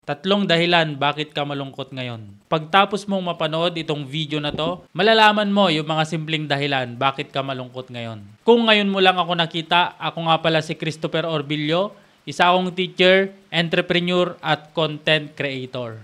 Tatlong dahilan bakit ka malungkot ngayon. Pagtapos mong mapanood itong video na to, malalaman mo yung mga simpleng dahilan bakit ka malungkot ngayon. Kung ngayon mo lang ako nakita, ako nga pala si Christopher Orbillo, isa akong teacher, entrepreneur at content creator.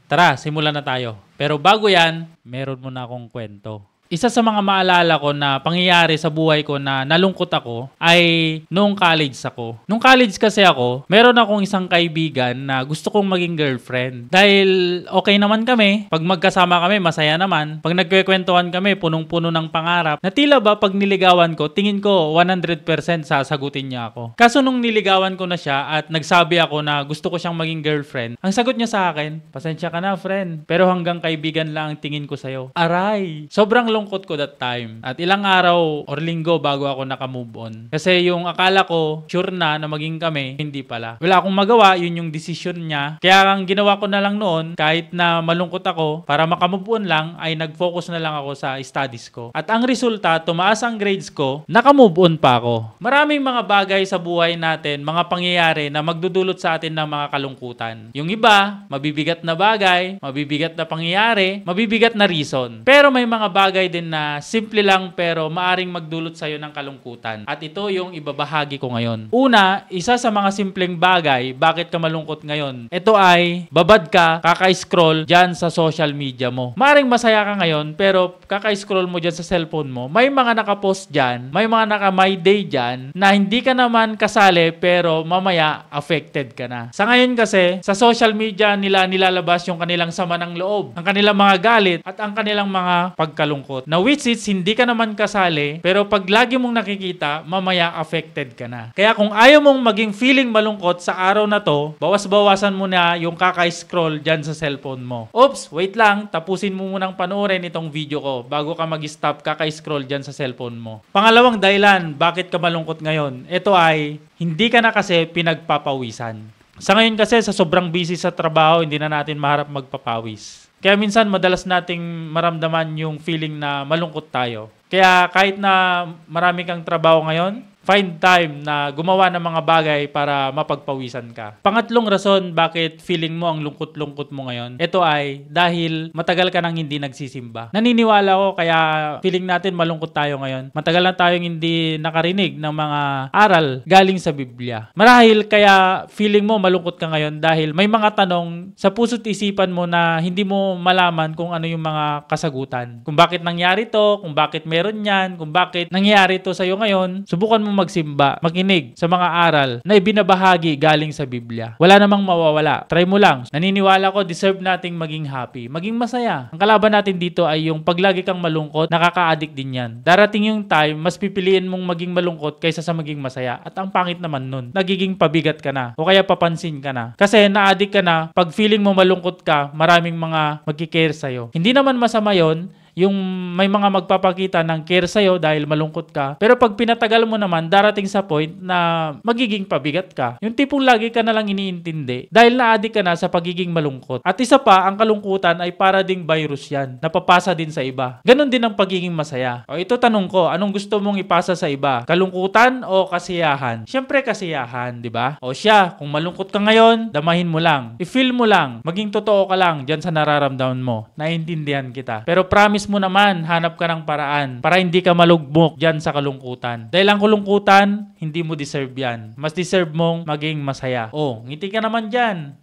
Tara, simulan na tayo. Pero bago yan, meron muna akong kwento. Isa sa mga maalala ko na pangyayari sa buhay ko na nalungkot ako ay nung college ako. Nung college kasi ako, meron akong isang kaibigan na gusto kong maging girlfriend. Dahil okay naman kami, pag magkasama kami, masaya naman. Pag nagkwekwentuhan kami, punong-puno ng pangarap. Na tila ba pag niligawan ko, tingin ko 100% sasagutin niya ako. Kaso nung niligawan ko na siya at nagsabi ako na gusto ko siyang maging girlfriend, ang sagot niya sa akin, pasensya ka na friend, pero hanggang kaibigan lang ang tingin ko sa'yo. Aray! Sobrang lungkot ko that time. At ilang araw or linggo bago ako naka-move on. Kasi yung akala ko, sure na maging kami, hindi pala. Wala akong magawa, yun yung decision niya. Kaya ang ginawa ko na lang noon, kahit na malungkot ako, para maka-move on lang, ay nag-focus na lang ako sa studies ko. At ang resulta, tumaas ang grades ko, naka-move on pa ako. Maraming mga bagay sa buhay natin, mga pangyayari na magdudulot sa atin ng mga kalungkutan. Yung iba, mabibigat na bagay, mabibigat na pangyayari, mabibigat na reason. Pero may mga bagay din na simple lang pero maaring magdulot sa'yo ng kalungkutan. At ito yung ibabahagi ko ngayon. Una, isa sa mga simpleng bagay, bakit ka malungkot ngayon? Ito ay, babad ka, kaka-scroll dyan sa social media mo. Maaring masaya ka ngayon, pero kaka-scroll mo dyan sa cellphone mo. May mga nakapost dyan, may mga naka-my day dyan, na hindi ka naman kasali, pero mamaya affected ka na. Sa ngayon kasi, sa social media nila nilalabas yung kanilang sama ng loob, ang kanilang mga galit, at ang kanilang mga pagkalungkot. Na which is, hindi ka naman kasali, pero pag lagi mong nakikita, mamaya affected ka na. Kaya kung ayaw mong maging feeling malungkot sa araw na to, bawas-bawasan mo na yung kaka-scroll dyan sa cellphone mo. Oops, wait lang, tapusin mo munang panoorin itong video ko bago ka mag-stop kaka-scroll dyan sa cellphone mo. Pangalawang dahilan, bakit ka malungkot ngayon? Ito ay, hindi ka na kasi pinagpapawisan. Sa ngayon kasi, sa sobrang busy sa trabaho, hindi na natin maharap magpapawis. Kaya minsan madalas nating maramdaman yung feeling na malungkot tayo. Kaya kahit na marami kang trabaho ngayon, find time na gumawa ng mga bagay para mapagpawisan ka. Pangatlong rason bakit feeling mo ang lungkot-lungkot mo ngayon, ito ay dahil matagal ka nang hindi nagsisimba. Naniniwala ko kaya feeling natin malungkot tayo ngayon. Matagal na tayong hindi nakarinig ng mga aral galing sa Biblia. Marahil kaya feeling mo malungkot ka ngayon dahil may mga tanong sa puso't isipan mo na hindi mo malaman kung ano yung mga kasagutan. Kung bakit nangyari to, kung bakit meron yan, kung bakit nangyari to sa'yo ngayon, subukan mo magsimba, makinig sa mga aral na ibinabahagi galing sa Biblia. Wala namang mawawala. Try mo lang. Naniniwala ko, deserve nating maging happy, maging masaya. Ang kalaban natin dito ay yung paglagi kang malungkot, nakaka-addict din yan. Darating yung time, mas pipiliin mong maging malungkot kaysa sa maging masaya. At ang pangit naman nun, nagiging pabigat ka na o kaya papansin ka na. Kasi na-addict ka na, pag feeling mo malungkot ka, maraming mga magkikare sa'yo. Hindi naman masama yon yung may mga magpapakita ng care sa'yo dahil malungkot ka. Pero pag pinatagal mo naman, darating sa point na magiging pabigat ka. Yung tipong lagi ka na lang iniintindi dahil na-addict ka na sa pagiging malungkot. At isa pa, ang kalungkutan ay para ding virus yan. Napapasa din sa iba. Ganon din ang pagiging masaya. O ito tanong ko, anong gusto mong ipasa sa iba? Kalungkutan o kasiyahan? Siyempre kasiyahan, di ba? O siya, kung malungkot ka ngayon, damahin mo lang. I-feel mo lang. Maging totoo ka lang dyan sa nararamdaman mo. Naiintindihan kita. Pero promise mo naman, hanap ka ng paraan para hindi ka malugmok dyan sa kalungkutan. Dahil ang kalungkutan, hindi mo deserve yan. Mas deserve mong maging masaya. Oh, ngiti ka naman dyan.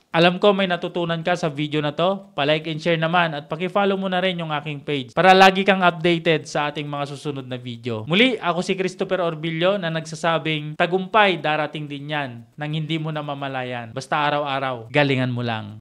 Alam ko may natutunan ka sa video na to. Pa-like and share naman at paki-follow mo na rin yung aking page para lagi kang updated sa ating mga susunod na video. Muli, ako si Christopher Orbillo na nagsasabing tagumpay darating din yan nang hindi mo na mamalayan. Basta araw-araw, galingan mo lang.